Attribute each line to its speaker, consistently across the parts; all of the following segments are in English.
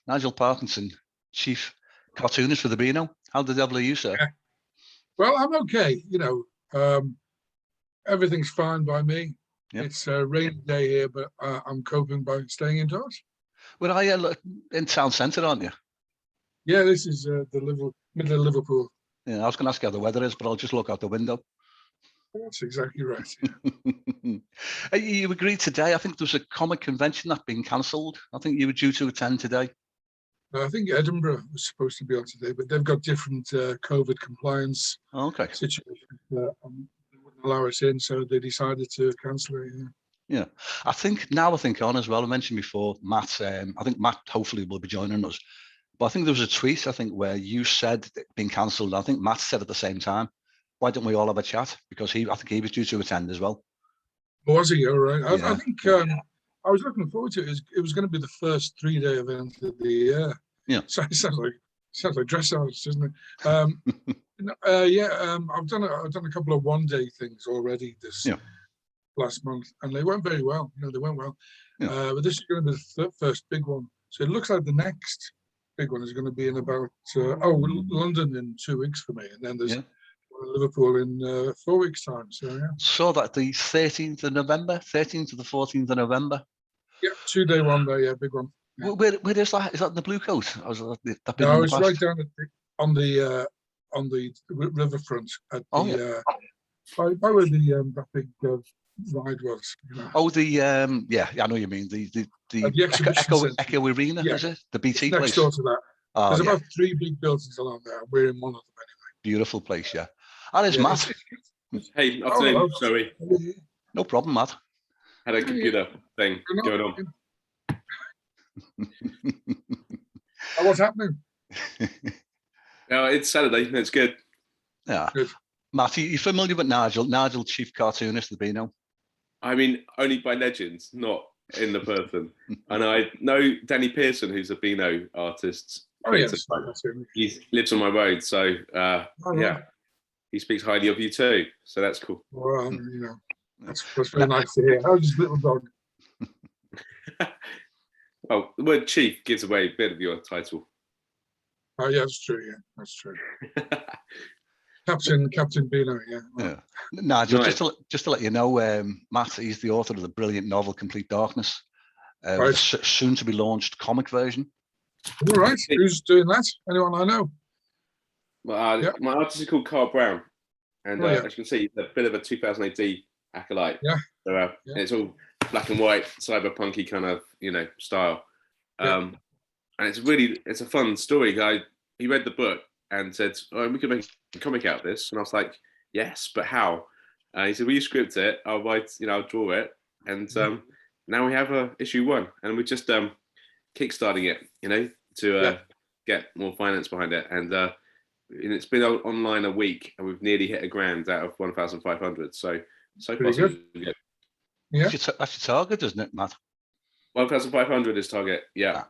Speaker 1: Nigel Parkinson, chief cartoonist for the Beano. How the devil are you, sir?
Speaker 2: Well, I'm okay. Everything's fine by me. Yep. It's a rainy day here, but I'm coping by staying indoors.
Speaker 1: Well, are you in town centre, aren't you?
Speaker 2: Yeah, this is the middle of Liverpool.
Speaker 1: Yeah, I was going to ask you how the weather is, but I'll just look out the window.
Speaker 2: That's exactly right.
Speaker 1: You agreed today. I think there was a comic convention that's been cancelled. I think you were due to attend today.
Speaker 2: I think Edinburgh was supposed to be on today, but they've got different COVID compliance situations. They wouldn't allow us in, so they decided to cancel it.
Speaker 1: Yeah, I think on as well. I mentioned before, Matt. I think Matt hopefully will be joining us. But I think there was a tweet, where you said it been cancelled. I think Matt said at the same time, why don't we all have a chat? Because I think he was due to attend as well.
Speaker 2: Was he? All right. Yeah. I think I was looking forward to it. It was going to be the first 3-day event of the year.
Speaker 1: Yeah.
Speaker 2: So it sounds like dressage, doesn't it? I've done a couple of one-day things already this last month, and they went very well. They went well. Yeah. But this is going to be the first big one. So it looks like the next big one is going to be in about London in 2 weeks for me, and then there's Liverpool in 4 weeks' time. So yeah.
Speaker 1: So that the 13th of November, 13th to the 14th of November.
Speaker 2: Yeah, 2-day, 1-day, wig one. Yeah.
Speaker 1: Where is that? Is that in the Blue Coat?
Speaker 2: No, it's right down on the riverfront at by where that big ride was.
Speaker 1: Oh, I know what you mean. The Echo Arena, is it? The BT place.
Speaker 2: Next door to that. There's about 3 big buildings along there. We're in one of them anyway.
Speaker 1: Beautiful place, yeah. And it's Matt.
Speaker 3: Hey, afternoon, Zoe.
Speaker 1: No problem, Matt.
Speaker 3: Had a computer thing going on.
Speaker 2: What's happening?
Speaker 3: No, it's Saturday. It's good.
Speaker 1: Yeah. Good. Matt, are you familiar with Nigel? Nigel, chief cartoonist of the Beano?
Speaker 3: I mean, only by legends, not in the person. And I know Danny Pearson, who's a Beano artist.
Speaker 2: Oh, yes.
Speaker 3: He lives on my road, so he speaks highly of you too. So that's cool.
Speaker 2: Well, that's very nice to hear. How's this little dog?
Speaker 3: Well, the word chief gives away a bit of your title.
Speaker 2: Oh yeah, that's true. Yeah, that's true. Captain Beano. Yeah.
Speaker 1: Nigel, nice. just to let you know, Matt, he's the author of the brilliant novel Complete Darkness, with a soon to be launched comic version.
Speaker 2: All right. Who's doing that? Anyone I know?
Speaker 3: My artist is called Carl Brown, and as you can see, he's a bit of a 2000 AD acolyte.
Speaker 2: Yeah.
Speaker 3: So and it's all black and white, cyberpunky kind of style. And it's a fun story. He read the book and said, "Oh, we could make a comic out of this," and I was like, "Yes, but how?" He said, "Will you script it? I'll write, I'll draw it." And now we have issue 1, and we're just kickstarting it, to get more finance behind it. And it's been online a week, and we've nearly hit $1,000 out of 1,500. So far,
Speaker 2: good.
Speaker 1: Yeah, that's your target, isn't it, Matt?
Speaker 3: 1,500 is target. Yeah.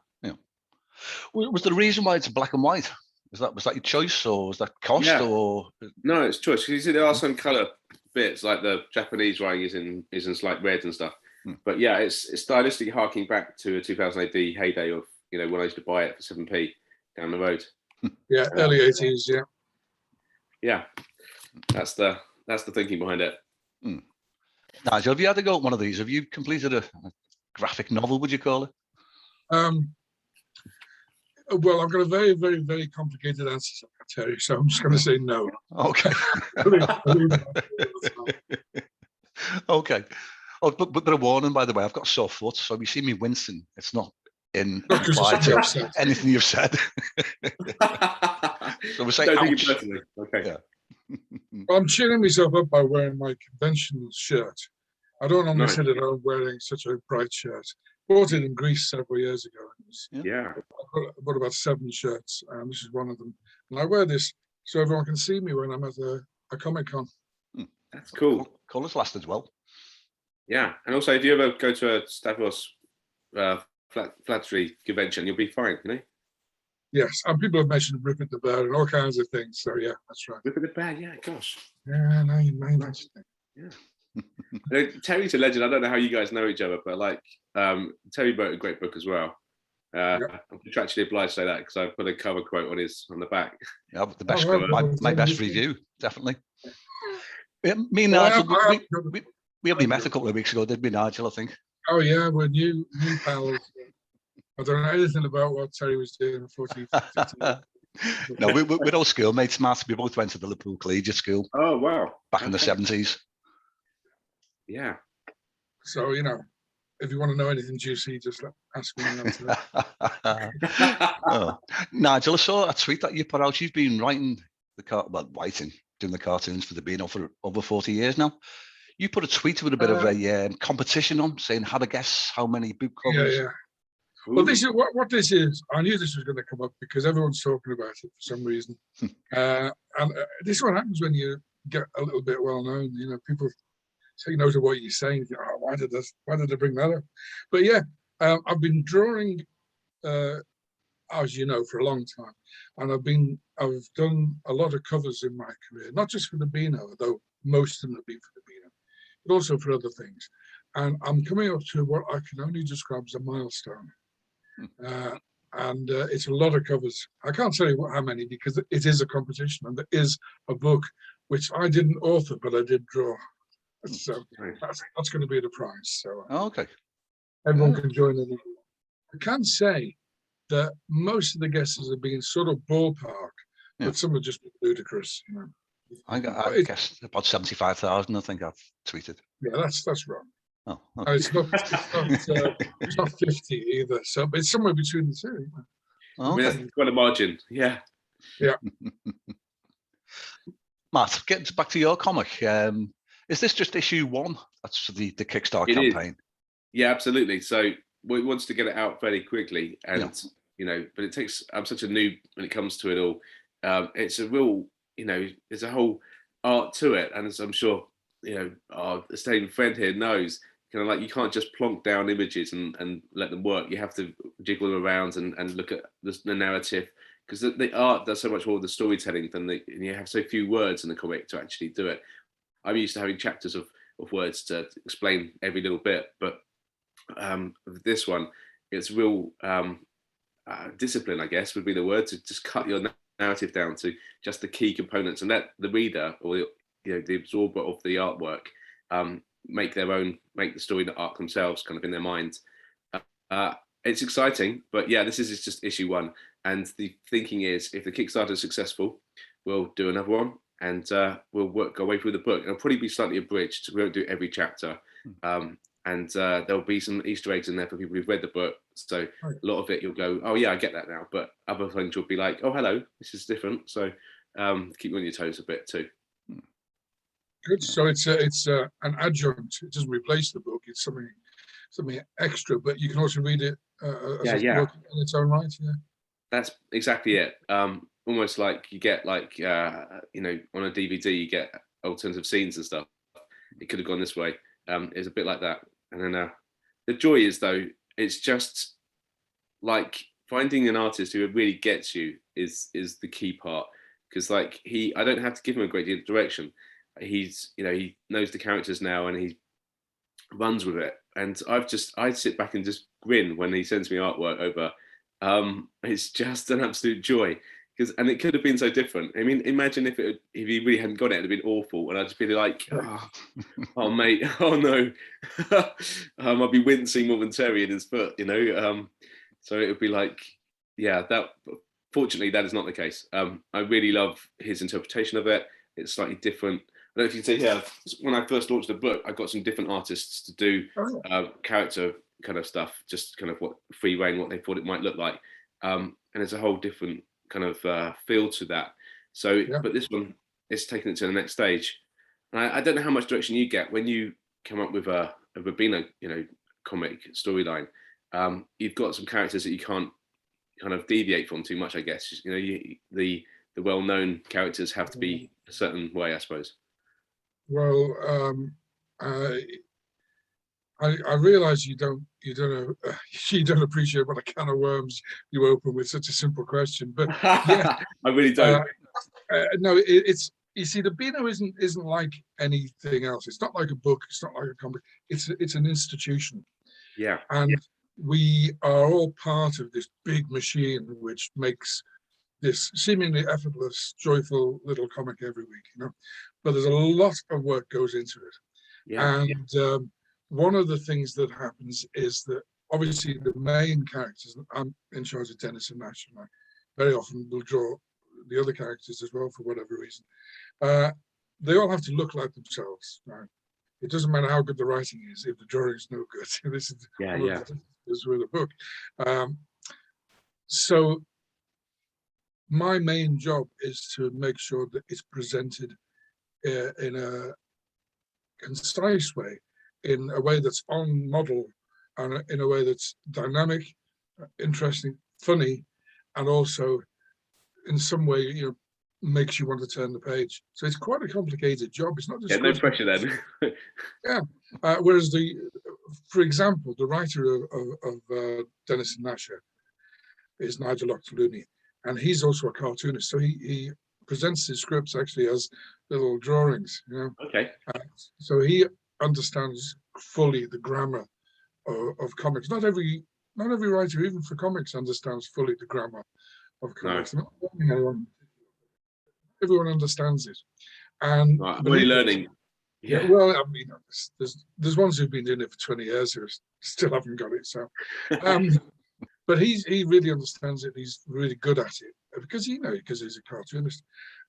Speaker 1: Was the reason why it's black and white? Was that your choice, or was that cost?
Speaker 3: Yeah.
Speaker 1: Or
Speaker 3: no, it's choice. You see, there are some color bits, like the Japanese writing is in slight red and stuff. But yeah, it's stylistically harking back to a 2000 AD heyday of when I used to buy it for 7p down the road.
Speaker 2: Yeah, early 80s. Yeah.
Speaker 3: Yeah, that's the thinking behind it.
Speaker 1: Nigel, have you had to go at one of these? Have you completed a graphic novel? Would you call it?
Speaker 2: Well, I've got a very, very, very complicated answer, Terry, so I'm just going to say no.
Speaker 1: Okay. Okay. Oh, but a warning, by the way, I've got a sore foot, so if you see me wincing, it's not implied to anything you've said. So we're saying,
Speaker 3: don't take it personally. Okay.
Speaker 2: Yeah. Well, I'm cheering myself up by wearing my conventional shirt. I don't normally sit at home wearing such a bright shirt. Bought it in Greece several years ago. I bought about 7 shirts, and this is one of them. And I wear this so everyone can see me when I'm at a Comic-Con.
Speaker 3: That's cool.
Speaker 1: Colours lasted well.
Speaker 3: Yeah, and also if you ever go to a Stavros flattery convention, you'll be fine,
Speaker 2: Yes, and people have mentioned Ripper the Bear and all kinds of things. So yeah, that's right.
Speaker 3: Ripper the Bear, yeah, gosh.
Speaker 2: Yeah, no, you mentioned it.
Speaker 3: Yeah. Terry's a legend. I don't know how you guys know each other, but Terry wrote a great book as well. I'm contractually obliged to say that because I've put a cover quote on the back.
Speaker 1: Yeah, the best,
Speaker 2: well,
Speaker 1: my best review, definitely. Me and
Speaker 2: Well,
Speaker 1: Nigel,
Speaker 2: I
Speaker 1: we only met a couple of weeks ago, didn't we, Nigel? I think.
Speaker 2: Oh yeah, we're new pals. I don't know anything about what Terry was doing 40, 50 years.
Speaker 1: No, we're all schoolmates, Matt. We both went to the Liverpool Collegiate School.
Speaker 3: Oh wow!
Speaker 1: Back in the 70s.
Speaker 3: Yeah.
Speaker 2: So if you want to know anything juicy, just ask me.
Speaker 1: Oh. Nigel, I saw a tweet that you put out. You've been writing doing the cartoons for the Beano for over 40 years now. You put a tweet with a bit of a competition on, saying how to guess how many book covers.
Speaker 2: Yeah. Well, this is what this is. I knew this was going to come up because everyone's talking about it for some reason. And this is what happens when you get a little bit well known. People say no to what you're saying. Why did they bring that up? But yeah, I've been drawing, as you know, for a long time, and I've done a lot of covers in my career, not just for the Beano, though most of them have been for the Beano, but also for other things. And I'm coming up to what I can only describe as a milestone. And it's a lot of covers. I can't tell you how many because it is a competition and there is a book which I didn't author, but I did draw. So that's going to be the prize. So
Speaker 1: okay,
Speaker 2: everyone can join in. I can say that most of the guesses have been sort of ballpark, but some are just ludicrous.
Speaker 1: I guess about 75,000. I think I've tweeted.
Speaker 2: Yeah, that's wrong.
Speaker 1: Oh,
Speaker 2: okay. No, it's not 50 either. So it's somewhere between the two.
Speaker 1: Okay.
Speaker 3: I mean, that's quite a margin. Yeah.
Speaker 1: Matt, getting back to your comic. Is this just issue 1? That's the Kickstarter campaign.
Speaker 3: Yeah, absolutely. So we wants to get it out fairly quickly, and but it takes. I'm such a noob when it comes to it all. It's a real, there's a whole art to it, and as I'm sure our esteemed friend here knows, kind of like you can't just plonk down images and let them work. You have to jiggle them around and look at the narrative, because the art does so much more of the storytelling than and you have so few words in the comic to actually do it. I'm used to having chapters of words to explain every little bit, but this one, it's real discipline, I guess, would be the word, to just cut your narrative down to just the key components and let the reader or the absorber of the artwork make the story, the arc themselves, kind of in their minds. It's exciting, but yeah, this is just issue 1, and the thinking is, if the Kickstarter is successful, we'll do another one, and we'll work our way through the book. It'll probably be slightly abridged. We won't do every chapter, and there'll be some Easter eggs in there for people who've read the book. So a lot of it, you'll go, oh yeah, I get that now. But other things will be like, oh hello, this is different. So keep you on your toes a bit too.
Speaker 2: Good. So it's an adjunct. It doesn't replace the book. It's something extra, but you can also read it as a book in its own right. Yeah. That's
Speaker 3: exactly it. Almost like you get on a DVD, you get alternative scenes and stuff. It could have gone this way. It's a bit like that. And then the joy is, though, it's just like finding an artist who really gets you is the key part. Because I don't have to give him a great deal of direction. He knows the characters now and he runs with it. And I sit back and just grin when he sends me artwork over. It's just an absolute joy. And it could have been so different. I mean, imagine if he really hadn't got it, it'd have been awful. And I'd just be like, oh mate, oh no. I'd be wincing momentarily in his foot, So it would be like, fortunately, that is not the case. I really love his interpretation of it. It's slightly different. I don't know if you can see here, when I first launched the book, I got some different artists to do character kind of stuff, just kind of what free reign, what they thought it might look like. And it's a whole different kind of feel to that. So, but this one is taking it to the next stage. And I don't know how much direction you get when you come up with a Beano, comic storyline. You've got some characters that you can't kind of deviate from too much, I guess. The well-known characters have to be a certain way, I suppose.
Speaker 2: Well, I realise you don't appreciate what a can of worms you open with such a simple question, but yeah,
Speaker 3: I really don't.
Speaker 2: No, it's, you see, the Beano isn't like anything else. It's not like a book. It's not like a comic. It's an institution.
Speaker 3: Yeah.
Speaker 2: And we are all part of this big machine which makes this seemingly effortless, joyful little comic every week, you know. But there's a lot of work goes into it.
Speaker 3: Yeah.
Speaker 2: And one of the things that happens is that obviously the main characters, I'm in charge of Dennis and Nash, and I very often will draw the other characters as well for whatever reason. They all have to look like themselves. Right? It doesn't matter how good the writing is if the drawing is no good. This is with a book. So my main job is to make sure that it's presented in a concise way, in a way that's on model, and in a way that's dynamic, interesting, funny, and also in some way, you know, makes you want to turn the page. So it's quite a complicated job. It's not just
Speaker 3: no pressure then.
Speaker 2: Yeah. Whereas for example, the writer of Dennis and Nash is Nigel Parkinson, and he's also a cartoonist. So he presents his scripts actually as little drawings, you know.
Speaker 3: Okay.
Speaker 2: So he understands fully the grammar of comics. Not every writer, even for comics, understands fully the grammar of comics. No. Everyone understands it. And
Speaker 3: I'm really learning.
Speaker 2: Yeah. Well, I mean, there's ones who've been doing it for 20 years who still haven't got it. So, but he really understands it. He's really good at it because he's a cartoonist,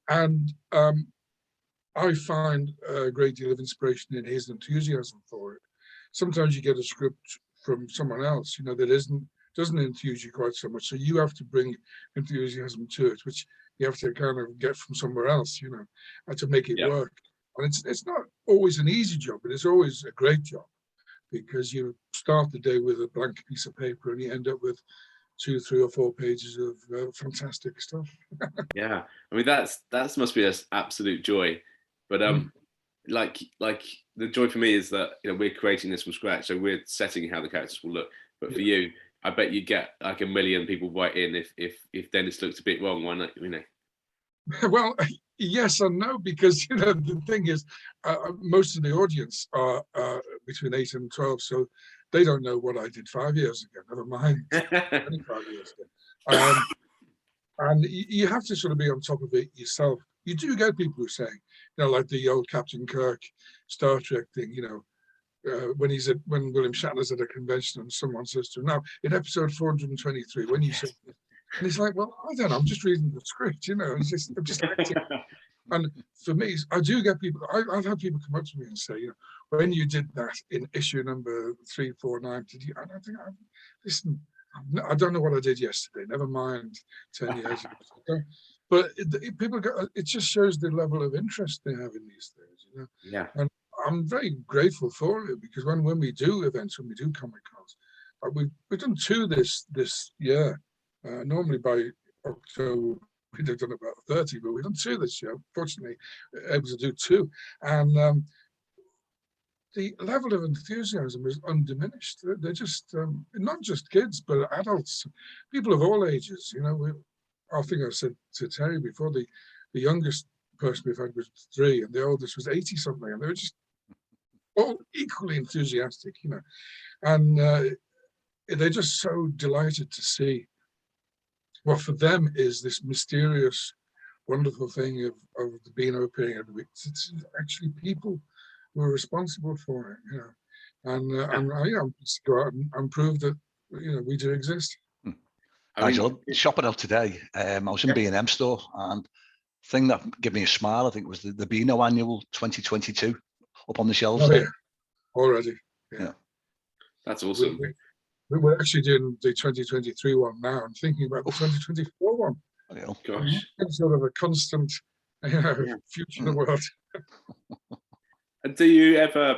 Speaker 2: and I find a great deal of inspiration in his enthusiasm for it. Sometimes you get a script from someone else, you know, that doesn't enthuse you quite so much. So you have to bring enthusiasm to it, which you have to kind of get from somewhere else, you know, and to make it work. And it's not always an easy job, but it's always a great job, because you start the day with a blank piece of paper and you end up with 2, 3, or 4 pages of fantastic stuff.
Speaker 3: Yeah, I mean that must be an absolute joy. But like the joy for me is that, you know, we're creating this from scratch, so we're setting how the characters will look. But for you, I bet you get like 1 million people write in if Dennis looks a bit wrong. Why not? You know.
Speaker 2: Well, yes and no, because, you know, the thing is, most of the audience are between 8 and 12, so they don't know what I did 5 years ago. Never mind 25 years ago. And you have to sort of be on top of it yourself. You do get people who say, you know, like the old Captain Kirk Star Trek thing, you know, when William Shatner's at a convention and someone says to him, now in episode 423, when you said, and he's like, well, I don't know, I'm just reading the script, you know, I'm just acting. And for me, I do get people, I've had people come up to me and say, you know, when you did that in issue number 349, did you? And I think, listen, I don't know what I did yesterday, never mind 10 years ago. But it just shows the level of interest they have in these things, you know.
Speaker 3: Yeah.
Speaker 2: And I'm very grateful for it, because when we do events, when we do Comic Cons, we've done 2 this year. Normally by October we'd have done about 30, but we've done 2 this year. Fortunately, able to do 2, and the level of enthusiasm is undiminished. They're just not just kids, but adults, people of all ages. You know, I think I said to Terry before, the youngest person we've had was 3, and the oldest was 80 something, and they were just all equally enthusiastic, you know, and they're just so delighted to see what for them is this mysterious, wonderful thing of the Beano appearing every week. It's actually people who are responsible for it, you know, and I'm just to go out and prove that, you know, we do exist.
Speaker 1: Nigel, shopping out today, I was in B&M store, and the thing that gave me a smile, I think, was the Beano Annual 2022 up on the shelves there.
Speaker 2: Already.
Speaker 1: Yeah.
Speaker 3: That's awesome.
Speaker 2: We're actually doing the 2023 one now. I'm thinking about the 2024 one.
Speaker 1: Oh,
Speaker 3: gosh.
Speaker 2: It's sort of a constant, you know, future in the world.
Speaker 3: And do you ever,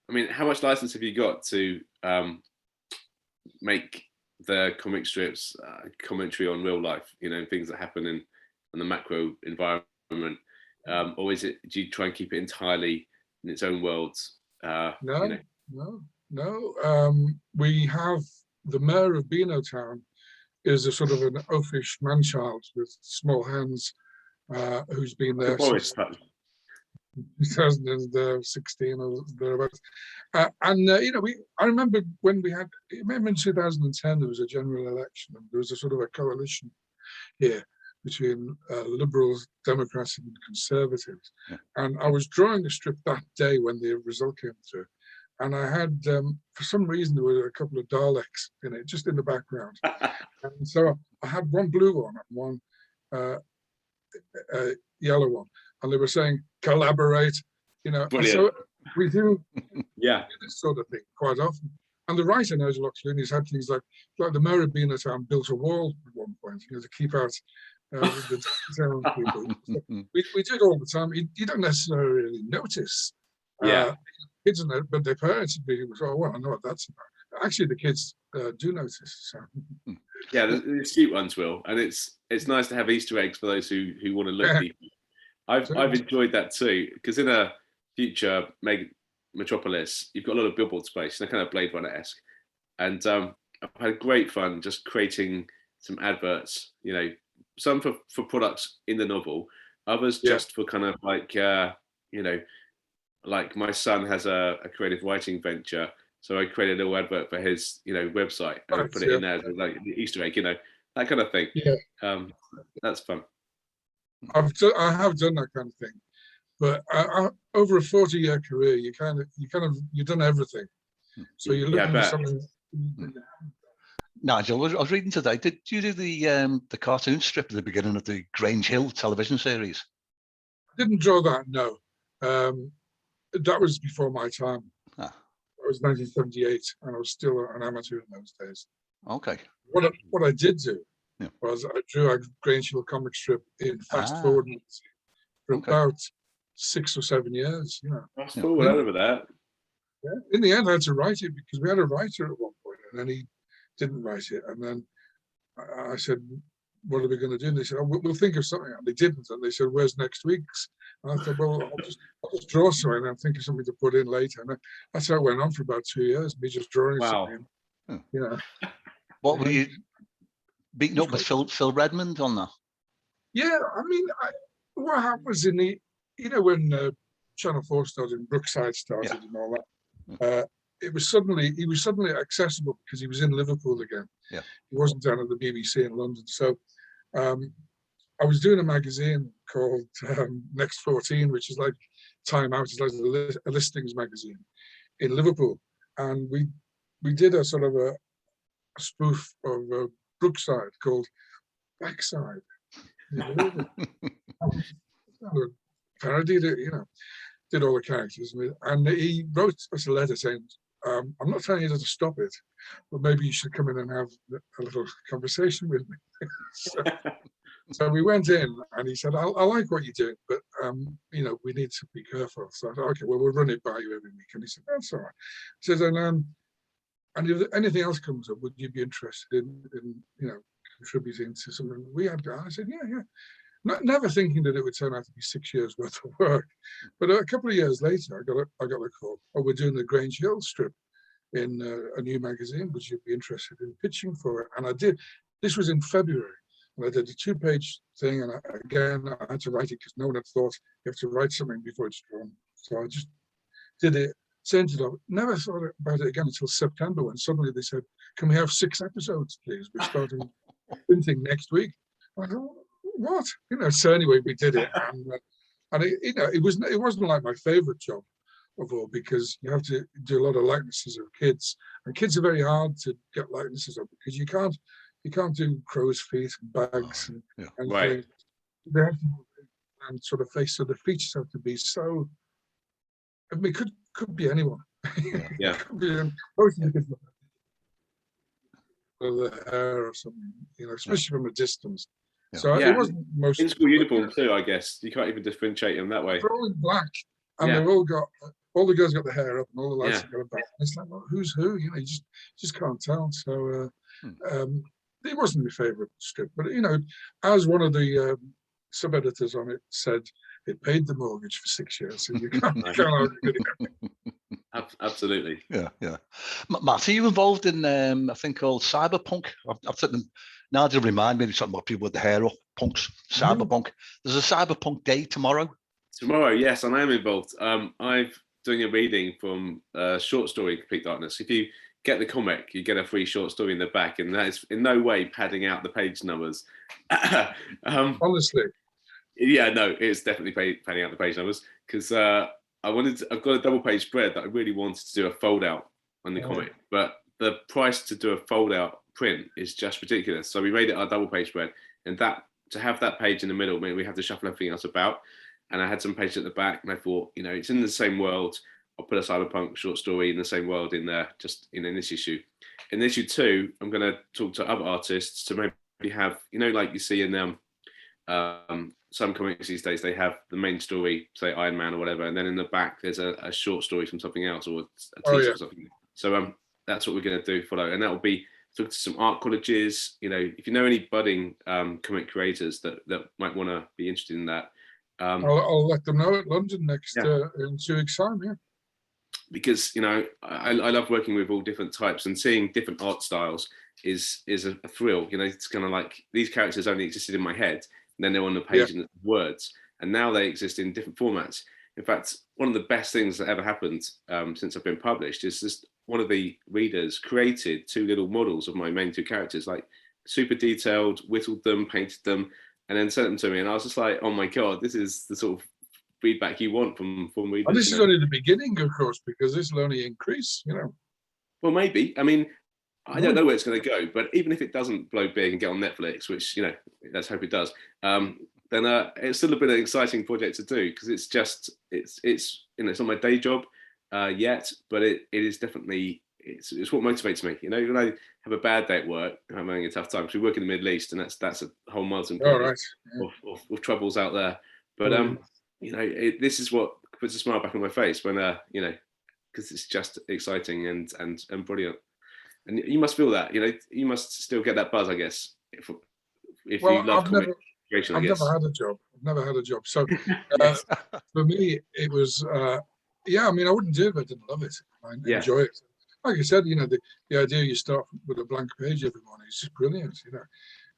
Speaker 3: I mean, how much license have you got to make the comic strips commentary on real life, you know, things that happen in the macro environment? Or is it, do you try and keep it entirely in its own world?
Speaker 2: No,
Speaker 3: you know?
Speaker 2: no. We have the mayor of Beano Town is a sort of an oafish man-child with small hands, who's been there since, 2016 or thereabouts. I remember when I remember in 2010 there was a general election, and there was a sort of a coalition here between Liberals, Democrats, and Conservatives. Yeah. And I was drawing a strip that day when the result came through, and I had, for some reason, there were a couple of Daleks in it, just in the background. And so I had one blue one and one yellow one, and they were saying collaborate, so we do this sort of thing quite often. And the writer Nigel Parkinson has had things like the mayor of Beano Town built a wall at one point, to keep out the town people. So we do it all the time. You don't necessarily really notice kids in it, but their parents would be, oh, well, I know what that's about. Actually, the kids do notice. So.
Speaker 3: Yeah, the cute ones will, and it's nice to have Easter eggs for those who want to look deep. I've enjoyed that too, because in a future metropolis, you've got a lot of billboard space, and kind of Blade Runner-esque, and I've had great fun just creating some adverts. Some for products in the novel, others just for kind of like like my son has a creative writing venture. So I created a little advert for his, website, and I put it in there as like the Easter egg, that kind of thing. Yeah, that's fun.
Speaker 2: I have done that kind of thing, but over a 40-year career, you've done everything. So you're looking at something.
Speaker 1: Nigel, I was reading today. Did you do the cartoon strip at the beginning of the Grange Hill television series?
Speaker 2: I didn't draw that. No, that was before my time. It was 1978, and I was still an amateur in those days.
Speaker 1: Okay.
Speaker 2: What I did do was I drew a Grange Hill comic strip in Fast Forward for about 6 or 7 years.
Speaker 3: Fast Forward, over that.
Speaker 2: Yeah. In the end, I had to write it because we had a writer at one point, and then he didn't write it. And then I said, "What are we going to do?" And they said, "Oh, we'll think of something." And they didn't. And they said, "Where's next week's?" And I thought, "Well, I'll just draw something and think of something to put in later." And that's how it went on for about 2 years. Me just drawing something.
Speaker 1: What were you beating up with Phil Redmond on that?
Speaker 2: Yeah, I mean, what happened was when Channel 4 started and Brookside started and all that, he was suddenly accessible because he was in Liverpool again. Yeah, he wasn't down at the BBC in London. So I was doing a magazine called Next 14, which is like Time Out, it's like a listings magazine in Liverpool, and we did a sort of a spoof of Brookside called Backside. Parodied it, did all the characters, and he wrote us a letter saying, "I'm not telling you to stop it, but maybe you should come in and have a little conversation with me." So we went in, and he said, "I like what you're doing, but we need to be careful." So I thought, "Okay, well, we'll run it by you every week." And he said, "That's all right." He says, "And if anything else comes up, would you be interested in contributing to something we had?" I said, "Yeah." Never thinking that it would turn out to be 6 years worth of work, but a couple of years later, I got a call. "Oh, we're doing the Grange Hill strip in a new magazine. Would you be interested in pitching for it?" And I did. This was in February, and I did a 2-page thing. And I had to write it because no one had thought you have to write something before it's drawn. So I just did it, sent it off. Never thought about it again until September, when suddenly they said, "Can we have 6 episodes, please? We're starting printing next week." I thought, what? So anyway, we did it, and it wasn't like my favorite job of all, because you have to do a lot of likenesses of kids, and kids are very hard to get likenesses of because you can't do crow's feet and bags and
Speaker 3: right.
Speaker 2: They have to and sort of face, so the features have to be so. I mean, it could be anyone.
Speaker 3: Yeah.
Speaker 2: Could be most of the kids with the hair or something, especially from a distance. Yeah. So it wasn't most
Speaker 3: in school uniform too, I guess. You can't even differentiate them that way.
Speaker 2: They're all in black, and they've all the girls got the hair up, and all the lads have got a back. It's like, well, who's who? You just can't tell. So it wasn't my favourite strip, but as one of the sub-editors on it said, it paid the mortgage for 6 years, so you can't
Speaker 3: Absolutely.
Speaker 1: Yeah. Matt, are you involved in a thing called cyberpunk? I've taken Nigel remind me, talking about people with the hair up, punks, cyberpunk. There's a cyberpunk day tomorrow.
Speaker 3: Tomorrow, yes, and I am involved. I've doing a reading from short story Complete Darkness. If you get the comic, you get a free short story in the back, and that is in no way padding out the page numbers.
Speaker 2: Honestly.
Speaker 3: Yeah, no, it's definitely padding out the page numbers because I've got a double page spread that I really wanted to do a fold out on the comic, but the price to do a fold out print is just ridiculous. So we made it our double page spread, and that to have that page in the middle meant we have to shuffle everything else about. And I had some pages at the back, and I thought, it's in the same world. I'll put a cyberpunk short story in the same world in there, just in this issue. In issue 2, I'm going to talk to other artists to maybe have, like you see in some comics these days, they have the main story, say Iron Man or whatever, and then in the back there's a short story from something else or a teaser or something. So that's what we're going to do, follow, and that will be talk to some art colleges. If you know any budding comic creators that might want to be interested in that.
Speaker 2: I'll let them know at London next in 2 weeks' time. Yeah,
Speaker 3: because I love working with all different types, and seeing different art styles is a thrill. It's kind of like these characters only existed in my head, and then they're on the page in words, and now they exist in different formats. In fact, one of the best things that ever happened since I've been published is just one of the readers created 2 little models of my main 2 characters, like super detailed, whittled them, painted them, and then sent them to me. And I was just like, oh my God, this is the sort of feedback you want from readers.
Speaker 2: And this is only the beginning, of course, because this will only increase,
Speaker 3: Well, maybe. I mean, I don't know where it's going to go, but even if it doesn't blow big and get on Netflix, which, let's hope it does, then it's still a bit of an exciting project to do, because it's just, it's not my day job yet, but it is definitely, it's what motivates me. When I have a bad day at work, I'm having a tough time, because we work in the Middle East, and that's a whole Muslim of troubles out there. But this is what puts a smile back on my face when because it's just exciting and brilliant. And you must feel that, you must still get that buzz, I guess, if you love comic creation.
Speaker 2: I've never had a job. I've never had a job. So for me, it was I wouldn't do it if I didn't love it. I enjoy it. Like I said, the idea you start with a blank page every morning is just brilliant,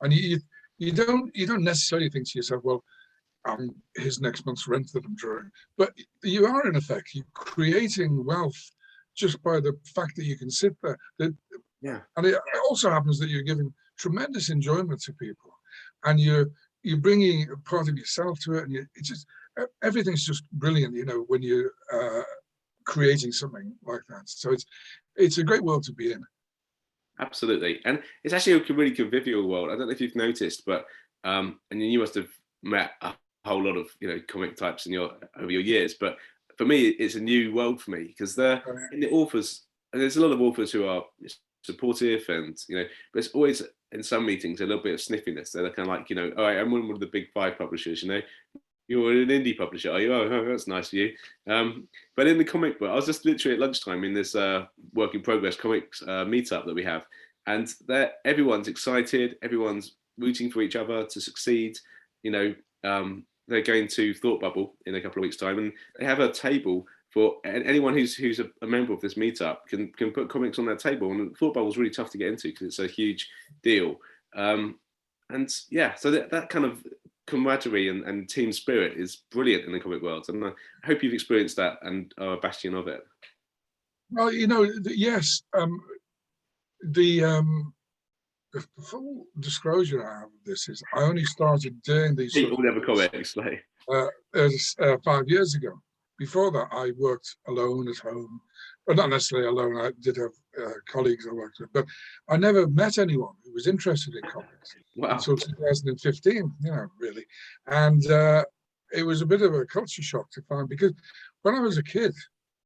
Speaker 2: and you don't necessarily think to yourself, well, here's next month's rent that I'm drawing, but you are in effect you're creating wealth just by the fact that you can sit there. And it also happens that you're giving tremendous enjoyment to people, and you're bringing a part of yourself to it, and it's just everything's just brilliant, when you're creating something like that. So it's a great world to be in.
Speaker 3: Absolutely, and it's actually a really convivial world. I don't know if you've noticed, but and you must have met a whole lot of comic types over your years, but for me it's a new world for me, because in the authors, and there's a lot of authors who are supportive, and but it's always in some meetings a little bit of sniffiness. They're kind of like, all right, I'm one of the big 5 publishers, you're an indie publisher, are you? Oh, that's nice of you. But in the comic book, I was just literally at lunchtime in this work in progress comics meetup that we have, and everyone's excited, everyone's rooting for each other to succeed. They're going to Thought Bubble in a couple of weeks' time, and they have a table for anyone who's a member of this meetup can put comics on their table. And Thought Bubble is really tough to get into because it's a huge deal. So that kind of camaraderie and team spirit is brilliant in the comic world, and I hope you've experienced that and are a bastion of it.
Speaker 2: Well, yes. The full disclosure I have of this is I only started doing these.
Speaker 3: People never comics, like
Speaker 2: 5 years ago. Before that, I worked alone at home, but not necessarily alone. I did have colleagues I worked with, but I never met anyone who was interested in comics until 2015. Really, and it was a bit of a culture shock to find, because when I was a kid,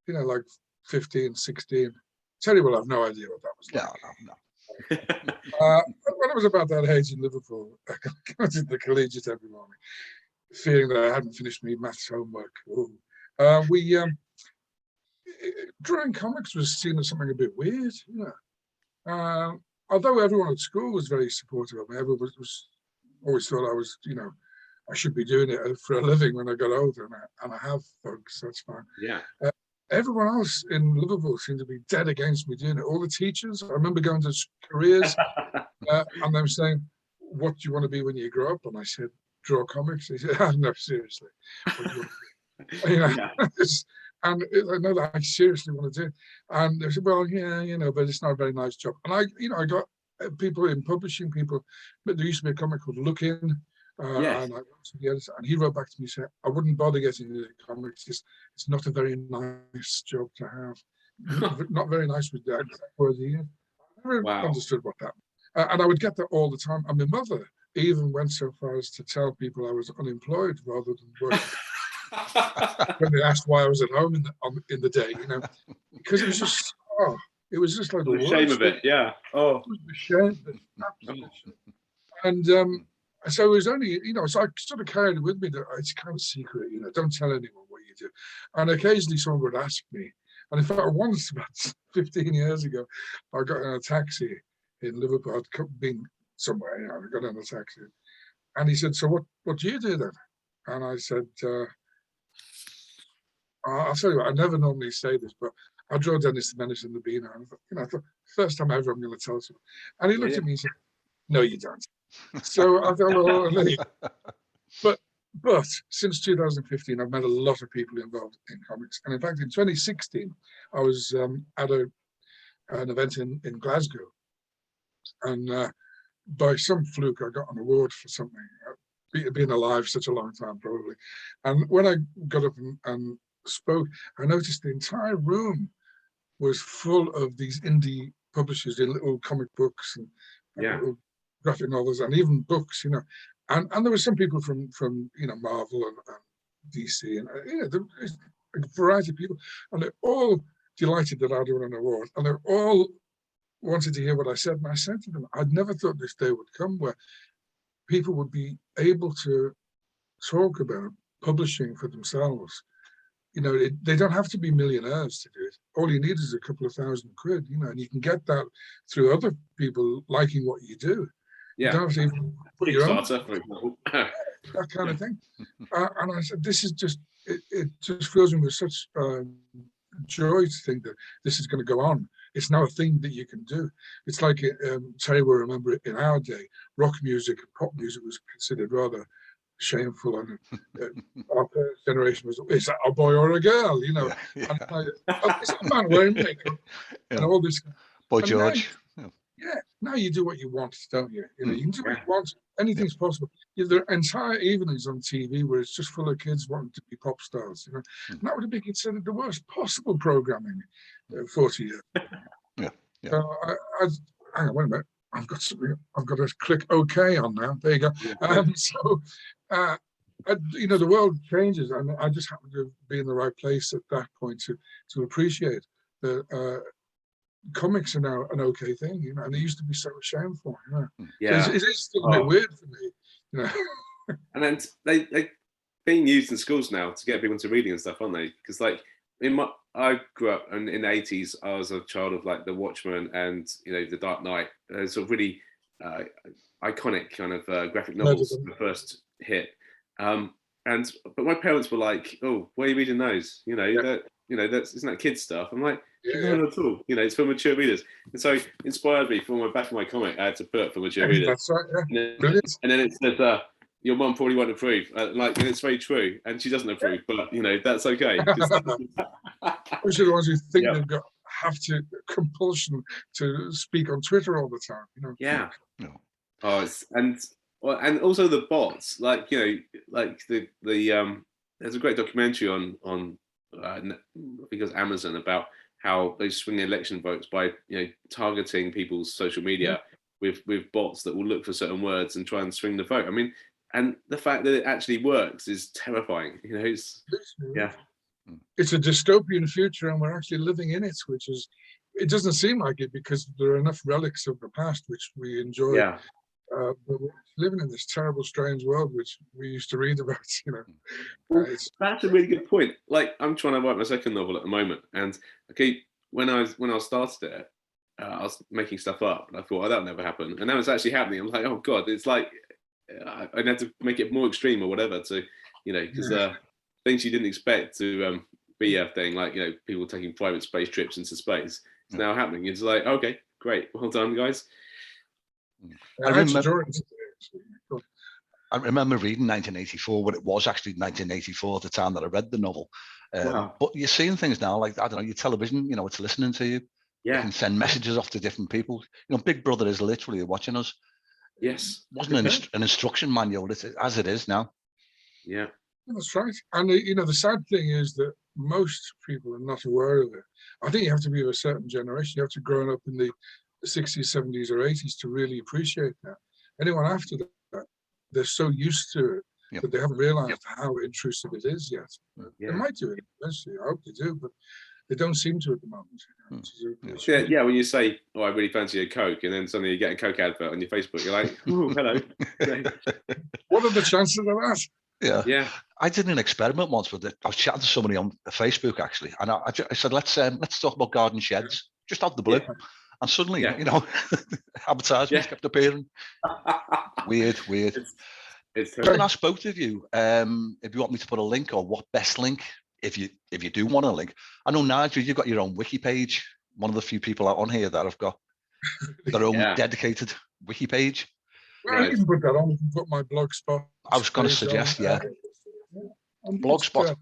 Speaker 2: like 15, 16, tell you, well, I've no idea what that was like. No. When I was about that age in Liverpool, I got to the collegiate every morning, feeling that I hadn't finished my maths homework. Drawing comics was seen as something a bit weird, although everyone at school was very supportive of me. Everyone was always thought I was, I should be doing it for a living when I got older, and I have, folks. That's fine.
Speaker 3: Yeah.
Speaker 2: Everyone else in Liverpool seemed to be dead against me doing it. All the teachers, I remember going to careers and them saying, "What do you want to be when you grow up?" And I said, "Draw comics." They said, "No, seriously." You know,
Speaker 3: Yeah.
Speaker 2: and I know that I seriously want to do it. And they said, well, yeah, you know, but it's not a very nice job. And I got people in publishing, people, but there used to be a comic called Look In.
Speaker 3: Yes.
Speaker 2: And I wrote to the editor, and he wrote back to me, saying, I wouldn't bother getting into comics. It's not a very nice job to have. Not very nice with that word here. I never understood what that meant. And I would get that all the time. And my mother even went so far as to tell people I was unemployed rather than working. When they asked why I was at home in the day, you know, because it was just, it was just like
Speaker 3: the shame of it. Yeah. Oh,
Speaker 2: it was the shame. And so it was only, you know, so I sort of carried it with me that it's kind of secret, you know, don't tell anyone what you do. And occasionally someone would ask me. And in fact, once about 15 years ago, I got in a taxi in Liverpool. I'd been somewhere, you know, I got in a taxi. And he said, so what do you do then? And I said, I'll tell you what, I never normally say this, but I draw Dennis the Menace and the Beano. And I thought, first time ever I'm going to tell someone. And he looked at me and said, no, you don't. So I thought, well, but since 2015, I've met a lot of people involved in comics. And in fact, in 2016, I was at an event in Glasgow. And by some fluke, I got an award for something, being alive such a long time, probably. And when I got up and spoke, I noticed the entire room was full of these indie publishers in little comic books and little graphic novels and even books, you know. And there were some people from you know, Marvel and DC and you know, there was a variety of people, and they're all delighted that I'd won an award, and they're all wanted to hear what I said. And I said to them, I'd never thought this day would come where people would be able to talk about publishing for themselves. You know, they don't have to be millionaires to do it. All you need is a couple of £1,000 quid, you know, and you can get that through other people liking what you do.
Speaker 3: Yeah.
Speaker 2: You don't have to even put your own,
Speaker 3: for example.
Speaker 2: that kind of thing. And I said, this is just, it just fills me with such joy to think that this is going to go on. It's now a thing that you can do. It's like, Terry will remember it in our day, rock music and pop music was considered rather shameful, and our parents' generation was, is that a boy or a girl, you know? And it's a man wearing makeup and all this.
Speaker 1: Boy George.
Speaker 2: Now you do what you want, don't you? You know, you can do what you want. Anything's possible. There are entire evenings on TV where it's just full of kids wanting to be pop stars, you know? And that would have been considered the worst possible programming 40 years. So hang on, wait a minute. I've got something. I've got to click OK on now. There you go. You know, the world changes, and I just happen to be in the right place at that point to appreciate that comics are now an okay thing, you know, and they used to be so shameful, you know.
Speaker 3: Yeah,
Speaker 2: so it is still a bit weird for me, you know.
Speaker 3: And then they're being used in schools now to get people into reading and stuff, aren't they? Because like I grew up in the 80s. I was a child of like The Watchmen and, you know, The Dark Knight. Sort of really iconic kind of graphic novels, the first hit. But my parents were like, "Oh, why are you reading those? You know, isn't that kids stuff?" I'm like, "No, not at all. You know, it's for mature readers." And so it inspired me for my back of my comic. I had to put for mature readers.
Speaker 2: That's right.
Speaker 3: And then it says, "Your mum probably won't approve." And it's very true, and she doesn't approve, but you know that's okay.
Speaker 2: Which are the ones who think they've have to compulsion to speak on Twitter all the time, you know.
Speaker 3: Yeah. Oh, and also the bots, like, you know, like the there's a great documentary on I think it was Amazon about how they swing election votes by, you know, targeting people's social media with bots that will look for certain words and try and swing the vote. I mean, and the fact that it actually works is terrifying. You know, it's a dystopian future, and we're actually living in it, which is, it doesn't seem like it because there are enough relics of the past which we enjoy. But we're living in this terrible, strange world which we used to read about, you know. Well, that's a really good point. Like, I'm trying to write my second novel at the moment, and when I started it, I was making stuff up, and I thought, that'll never happen, and now it's actually happening. I'm like, oh god, it's like I'd have to make it more extreme or whatever to, you know, because things you didn't expect to be a thing, like, you know, people taking private space trips into space. It's now happening. It's like, okay, great, well done, guys.
Speaker 1: I remember. I remember reading 1984 when it was actually 1984 at the time that I read the novel.
Speaker 3: Wow.
Speaker 1: But you're seeing things now, like, I don't know, your television, you know, it's listening to you. You
Speaker 3: Yeah.
Speaker 1: can send messages off to different people. You know, Big Brother is literally watching us.
Speaker 3: Yes.
Speaker 1: It wasn't an instruction manual, as it is now.
Speaker 3: Yeah.
Speaker 2: That's right. And you know, the sad thing is that most people are not aware of it. I think you have to be of a certain generation. You have to grow up in the 60s, 70s, or 80s to really appreciate that. Anyone after that, they're so used to it that they haven't realized how intrusive it is yet. They might do it eventually. I hope they do, but they don't seem to at the moment.
Speaker 3: Yeah, when you say, "Oh, I really fancy a Coke," and then suddenly you get a Coke advert on your Facebook, you're like, "Oh, hello."
Speaker 2: What are the chances of that?
Speaker 3: Yeah.
Speaker 1: I did an experiment once with it. I was chatting to somebody on Facebook actually, and I said, "Let's talk about garden sheds," just out of the blue, and suddenly, you know, advertisements kept appearing. Weird.
Speaker 3: It's
Speaker 1: I can ask both of you if you want me to put a link, or what best link, if you do want a link. I know, Nigel, you've got your own wiki page. One of the few people out on here that have got their own dedicated wiki page.
Speaker 2: Well, you can put that on. You can put my blogspot.
Speaker 1: I was going to suggest, Blogspot.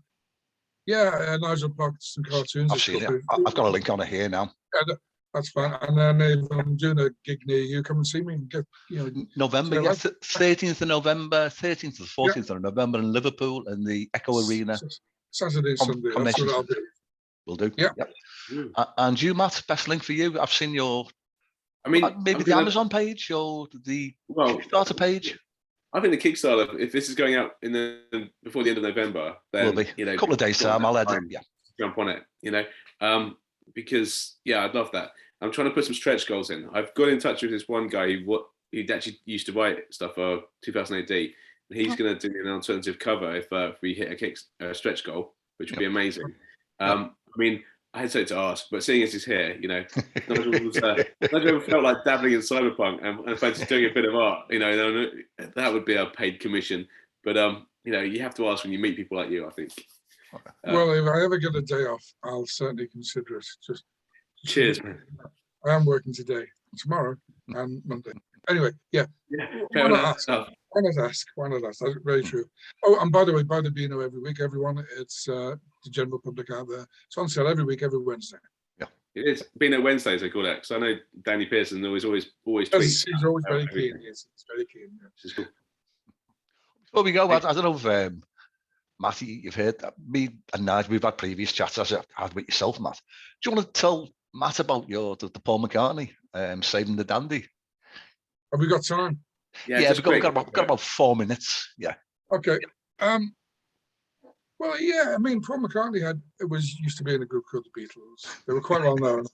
Speaker 2: Nigel Parkinson cartoons.
Speaker 1: I've seen it. I've got a link on it here now.
Speaker 2: Yeah, that's fine. And then if I'm doing a gig near you, come and see me and get, you know.
Speaker 1: November, 13th of November, 13th to the 14th of November in Liverpool in the Echo Arena.
Speaker 2: Saturday, Sunday. That's what I'll do.
Speaker 1: Will do.
Speaker 2: Yeah.
Speaker 1: And you, Matt, best link for you? I've seen your, maybe the Amazon page or the Kickstarter page.
Speaker 3: I think the Kickstarter, if this is going out before the end of November, then
Speaker 1: you know, a couple of days time, I'll edit.
Speaker 3: Jump on it, you know, because I'd love that. I'm trying to put some stretch goals in. I've got in touch with this one guy who actually used to write stuff for 2000 AD, and he's going to do an alternative cover if we hit a stretch goal, which would be amazing. I mean, I hesitate to ask, but seeing as he's here, you know, Nigel felt like dabbling in cyberpunk and fancy doing a bit of art. You know, that would be a paid commission. But you know, you have to ask when you meet people like you, I think.
Speaker 2: Well, if I ever get a day off, I'll certainly consider it. Just
Speaker 3: cheers, man.
Speaker 2: I am working today, tomorrow, and Monday. Anyway, Why not ask? That's very true. Oh, and by the way, buy the Beano every week, everyone. It's the general public out there. It's on sale every week, every Wednesday. Yeah,
Speaker 3: it is. Beano Wednesdays, I call it, because I know Danny Pearson always tweets.
Speaker 2: He's always very keen. Yes, he's very keen.
Speaker 3: Yeah. Cool.
Speaker 1: Before we go, I don't know if Matty, you've heard that me and Nigel, we've had previous chats as I had with yourself, Matt. Do you want to tell Matt about the Paul McCartney Saving the Dandy?
Speaker 2: Have we got time?
Speaker 1: We've got about 4 minutes. Yeah.
Speaker 2: Okay. Well, yeah. I mean, Paul McCartney used to be in a group called the Beatles. They were quite well known.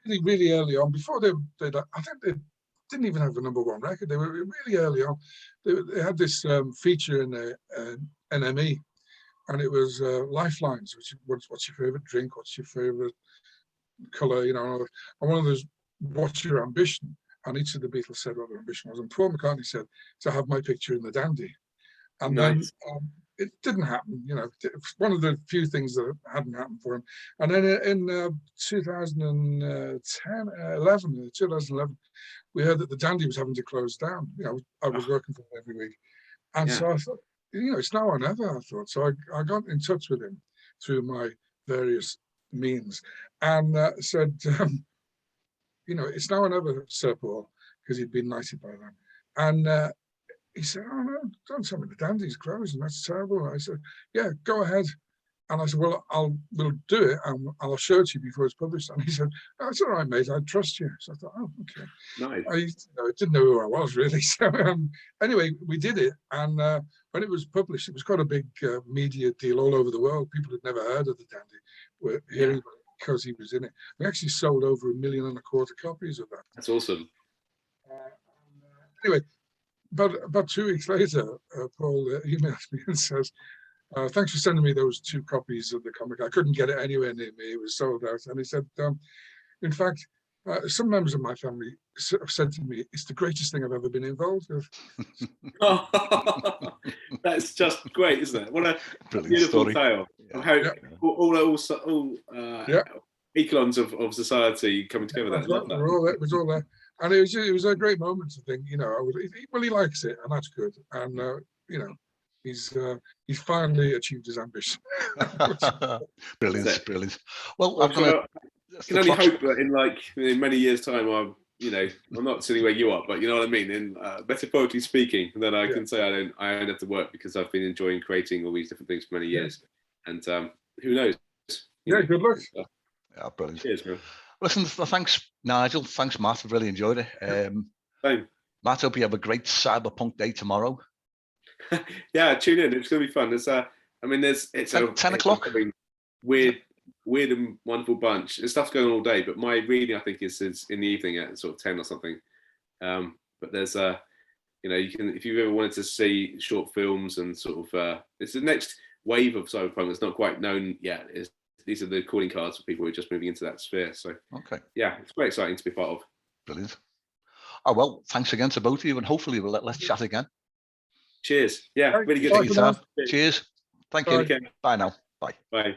Speaker 2: really early on, before I think they didn't even have a #1 record. They were really early on. They had this feature in NME, and it was lifelines. What's your favorite drink? What's your favorite color? You know, and one of those, what's your ambition? And each of the Beatles said what their ambition was. And Paul McCartney said to have my picture in the Dandy. And then it didn't happen. You know, it's one of the few things that hadn't happened for him. And then in 2011, we heard that the Dandy was having to close down. You know, I was working for him every week. And so I thought, you know, it's now or never, I thought. So I got in touch with him through my various means and said, you know, it's now or never, Sir Paul, because he'd been knighted by then. And he said, oh, no, don't tell me the Dandy's closing. That's terrible. I said, yeah, go ahead. And I said, well, we'll do it and I'll show it to you before it's published. And he said, oh, it's all right, mate. I trust you. So I thought, oh, okay.
Speaker 3: Nice.
Speaker 2: I didn't know who I was really. So anyway, we did it. And when it was published, it was quite a big media deal all over the world. People had never heard of the Dandy were hearing about it because he was in it. We actually sold over 1.25 million copies of that.
Speaker 3: That's awesome.
Speaker 2: Anyway, about 2 weeks later, Paul emails me and says, thanks for sending me those 2 copies of the comic. I couldn't get it anywhere near me. It was sold out. And he said, in fact, some members of my family have said to me, it's the greatest thing I've ever been involved with.
Speaker 3: That's just great, isn't it? What a
Speaker 1: beautiful
Speaker 3: story. Tale. Yeah. How all echelons of society coming together.
Speaker 2: It was all there. And it was a great moment to think, you know, well, he likes it, and that's good. And you know, he's finally achieved his ambition.
Speaker 1: Brilliant. Well,
Speaker 3: I can only hope that in many years' time, I'm not sitting where you are, but you know what I mean. In metaphorically speaking, then I can say I don't have to work because I've been enjoying creating all these different things for many years. And who knows?
Speaker 2: Good luck.
Speaker 1: Yeah, brilliant.
Speaker 3: Cheers, man.
Speaker 1: Listen, thanks, Nigel. Thanks, Matt. I've really enjoyed it.
Speaker 3: Same.
Speaker 1: Matt, hope you have a great cyberpunk day tomorrow.
Speaker 3: Yeah, tune in. It's going to be fun. It's it's
Speaker 1: 10 o'clock.
Speaker 3: Weird and wonderful bunch. There's stuff's going on all day, but my reading I think is in the evening at sort of 10 or something. But there's you can, if you've ever wanted to see short films and sort of it's the next wave of cyberpunk that's not quite known yet. These are the calling cards for people who are just moving into that sphere. So
Speaker 1: okay,
Speaker 3: yeah, it's very exciting to be part of.
Speaker 1: Brilliant. Oh well, thanks again to both of you, and hopefully let's chat again.
Speaker 3: Cheers. Yeah, really good.
Speaker 1: Cheers. Thank you. Bye now. Bye.
Speaker 3: Bye.